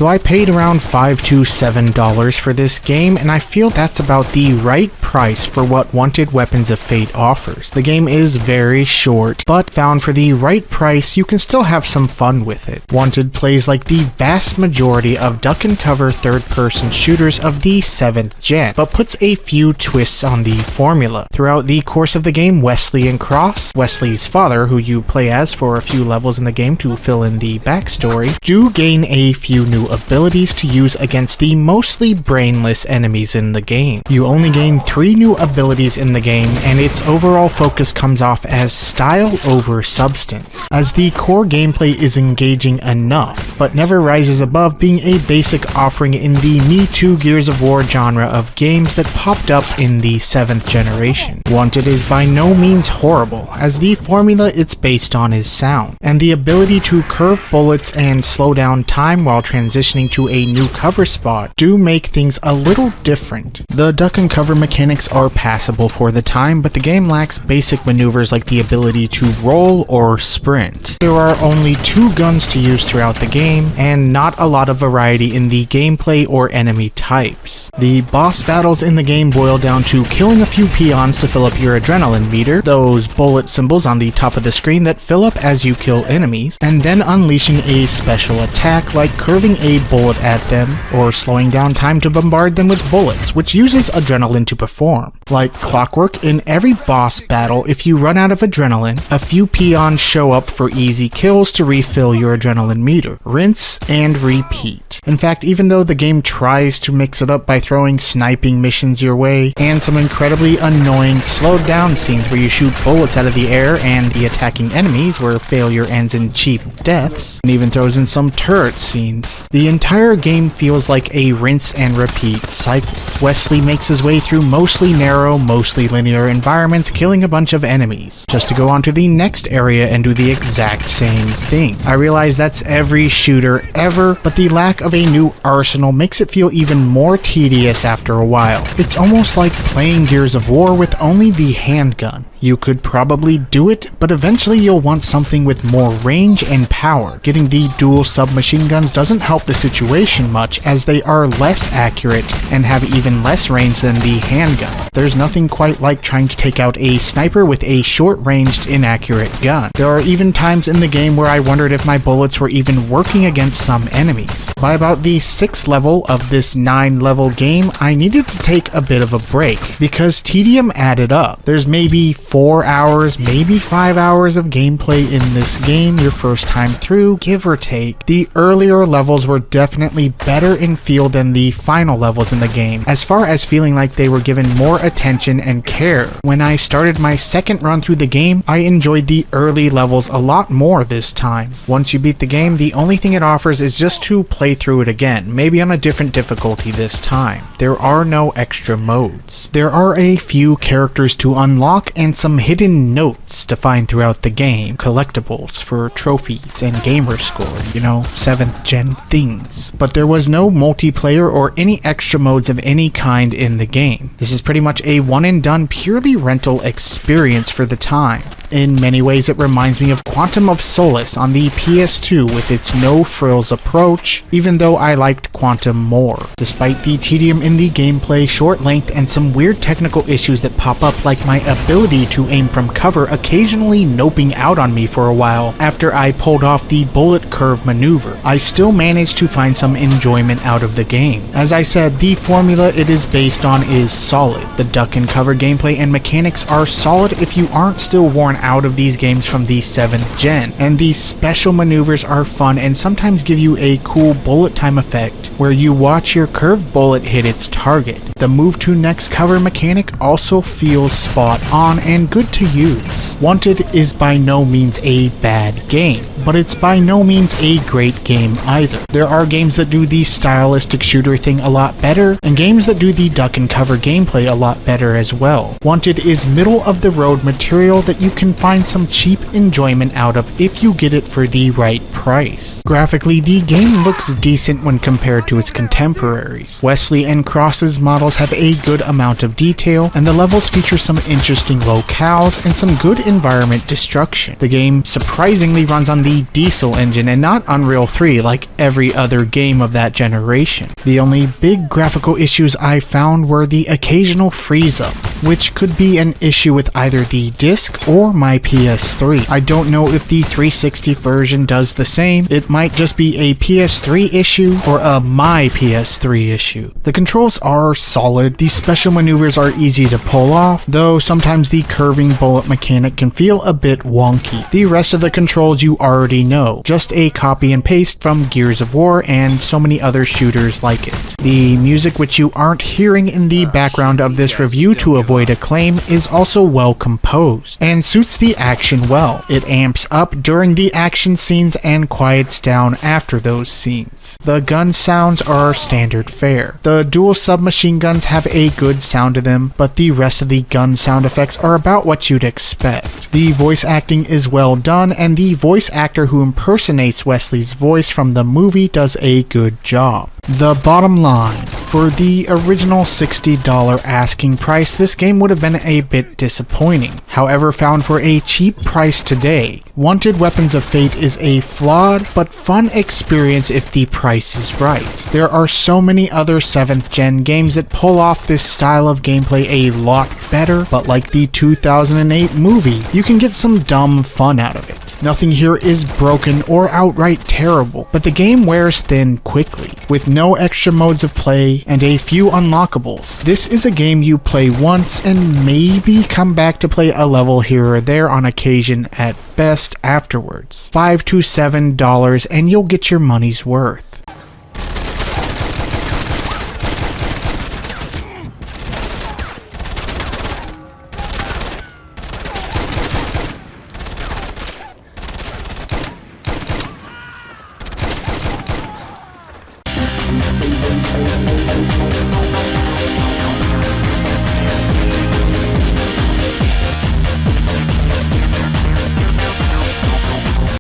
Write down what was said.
So I paid around $5 to $7 for this game, and I feel that's about the right price for what Wanted Weapons of Fate offers. The game is very short, but found for the right price, you can still have some fun with it. Wanted plays like the vast majority of duck and cover third-person shooters of the 7th gen, but puts a few twists on the formula. Throughout the course of the game, Wesley and Cross, Wesley's father, who you play as for a few levels in the game to fill in the backstory, do gain a few new abilities to use against the mostly brainless enemies in the game. You only gain 3 new abilities in the game, and its overall focus comes off as style over substance, as the core gameplay is engaging enough, but never rises above being a basic offering in the Me Too Gears of War genre of games that popped up in the 7th generation. Wanted is by no means horrible, as the formula it's based on is sound, and the ability to curve bullets and slow down time while transitioning to a new cover spot do make things a little different. The duck and cover mechanics are passable for the time, but the game lacks basic maneuvers like the ability to roll or sprint. There are only 2 guns to use throughout the game, and not a lot of variety in the gameplay or enemy types. The boss battles in the game boil down to killing a few peons to fill up your adrenaline meter, those bullet symbols on the top of the screen that fill up as you kill enemies, and then unleashing a special attack like curving a bullet at them, or slowing down time to bombard them with bullets, which uses adrenaline to perform. Like clockwork, in every boss battle, if you run out of adrenaline, a few peons show up for easy kills to refill your adrenaline meter. Rinse and repeat. In fact, even though the game tries to mix it up by throwing sniping missions your way, and some incredibly annoying slowed down scenes where you shoot bullets out of the air and the attacking enemies where failure ends in cheap deaths, and even throws in some turret scenes, the entire game feels like a rinse and repeat cycle. Wesley makes his way through mostly narrow, mostly linear environments, killing a bunch of enemies, just to go on to the next area and do the exact same thing. I realize that's every shooter ever, but the lack of a new arsenal makes it feel even more tedious after a while. It's almost like playing Gears of War with only the handgun. You could probably do it, but eventually you'll want something with more range and power. Getting the dual submachine guns doesn't help the situation much, as they are less accurate and have even less range than the handgun. There's nothing quite like trying to take out a sniper with a short-ranged, inaccurate gun. There are even times in the game where I wondered if my bullets were even working against some enemies. By about the 6th level of this 9-level game, I needed to take a bit of a break, because tedium added up. There's maybe 4 hours, maybe 5 hours of gameplay in this game your first time through, give or take. The earlier levels were definitely better in feel than the final levels in the game, as far as feeling like they were given more attention and care. When I started my second run through the game, I enjoyed the early levels a lot more this time. Once you beat the game, the only thing it offers is just to play through it again, maybe on a different difficulty this time. There are no extra modes. There are a few characters to unlock and some hidden notes to find throughout the game, collectibles for trophies and gamer score, 7th gen things. But there was no multiplayer or any extra modes of any kind in the game. This is pretty much a one and done purely rental experience for the time. In many ways, it reminds me of Quantum of Solace on the PS2 with its no-frills approach, even though I liked Quantum more. Despite the tedium in the gameplay, short length, and some weird technical issues that pop up, like my ability to aim from cover occasionally noping out on me for a while after I pulled off the bullet curve maneuver, I still managed to find some enjoyment out of the game. As I said, the formula it is based on is solid. The duck and cover gameplay and mechanics are solid if you aren't still worn out of these games from the 7th gen, and these special maneuvers are fun and sometimes give you a cool bullet time effect where you watch your curved bullet hit its target. The move to next cover mechanic also feels spot on and good to use. Wanted is by no means a bad game, but it's by no means a great game either. There are games that do the stylistic shooter thing a lot better, and games that do the duck and cover gameplay a lot better as well. Wanted is middle of the road material that you can can find some cheap enjoyment out of if you get it for the right price. Graphically, the game looks decent when compared to its contemporaries. Wesley and Cross's models have a good amount of detail, and the levels feature some interesting locales and some good environment destruction. The game surprisingly runs on the Diesel engine and not Unreal 3 like every other game of that generation. The only big graphical issues I found were the occasional freeze up, which could be an issue with either the disc or my PS3. I don't know if the 360 version does the same. It might just be a PS3 issue or a my PS3 issue. The controls are solid. The special maneuvers are easy to pull off, though sometimes the curving bullet mechanic can feel a bit wonky. The rest of the controls you already know, just a copy and paste from Gears of War and so many other shooters like it. The music, which you aren't hearing in the background of this review to avoid acclaim, is also well composed and suits the action well. It amps up during the action scenes and quiets down after those scenes. The gun sounds are standard fare. The dual submachine guns have a good sound to them, but the rest of the gun sound effects are about what you'd expect. The voice acting is well done, and the voice actor who impersonates Wesley's voice from the movie does a good job. The bottom line, for the original $60 asking price, this game would have been a bit disappointing. However, found for a cheap price today, Wanted Weapons of Fate is a flawed but fun experience if the price is right. There are so many other 7th gen games that pull off this style of gameplay a lot better, but like the 2008 movie, you can get some dumb fun out of it. Nothing here is broken or outright terrible, but the game wears thin quickly, with no extra modes of play and a few unlockables. This is a game you play once and maybe come back to play a level here or there on occasion at best afterwards. $5 to $7 and you'll get your money's worth.